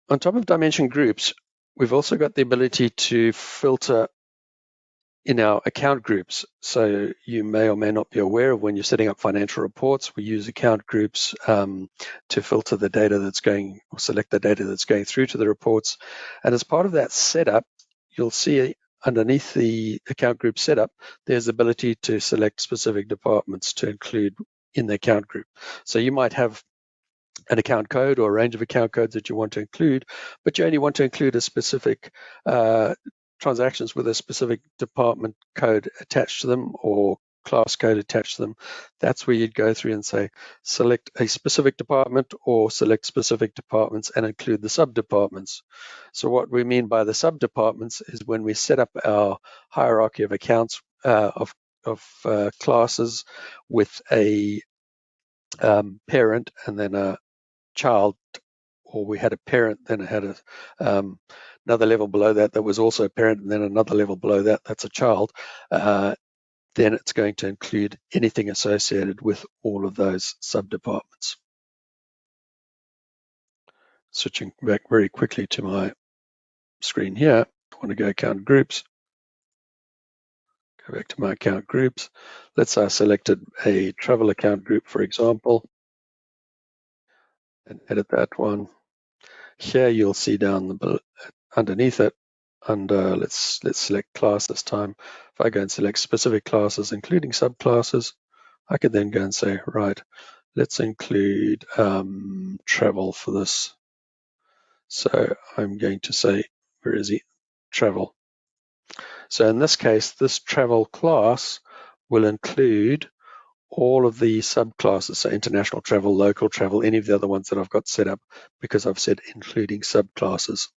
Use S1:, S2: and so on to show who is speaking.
S1: On top of dimension groups, we've also got the ability to filter in our account groups. So you may or may not be aware of, when you're setting up financial reports, we use account groups to filter the data that's going, or select the data that's going through to the reports. And as part of that setup, you'll see underneath the account group setup, there's the ability to select specific departments to include in the account group. So you might have an account code or a range of account codes that you want to include, but you only want to include a specific transactions with a specific department code attached to them or class code attached to them. That's where you'd go through and say, select a specific department or select specific departments and include the sub-departments. So what we mean by the sub-departments is when we set up our hierarchy of accounts of classes with a parent and then a child, or we had a parent, then it had another level below that that was also a parent, and then another level below that that's a child, then it's going to include anything associated with all of those sub-departments. Switching back very quickly to my screen here, I want to go account groups. Go back to my account groups. Let's say I selected a travel account group, for example, and edit that one. Here you'll see down underneath it, under let's select class this time. If I go and select specific classes, including subclasses, I could then go and say, right, let's include travel for this. So I'm going to say, where is he? Travel. So in this case, this travel class will include all of the subclasses, so international travel, local travel, any of the other ones that I've got set up, because I've said including subclasses.